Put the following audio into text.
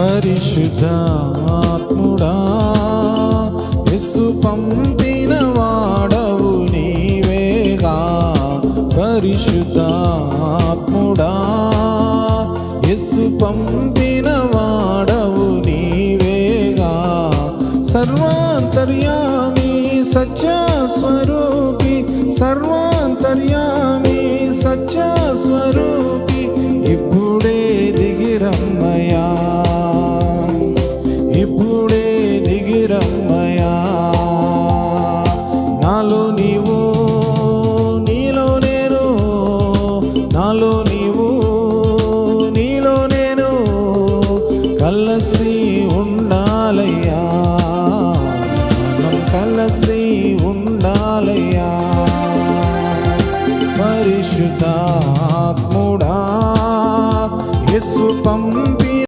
పరిశుద్ధాత్ముడా యేసు పంపిన వాడవు నీవేగా. పరిశుద్ధాత్ముడా యేసు పంపిన వాడవు నీవేగా. సర్వాంతర్యామి సత్యస్వరూపి, సర్వాంతర్యామి సత్యస్వరూపి, ఇప్పుడే దిగిరమ్మయా, ఇప్పుడే దిగిరమ్మయా. నాలో నీవు నీలో నేను, నాలో నీవు నీలో నేను కలసి ఉండాలయ్యా, మనం కలసి ఉండాలయ్యా. పరిశుద్ధాత్ముడా యేసు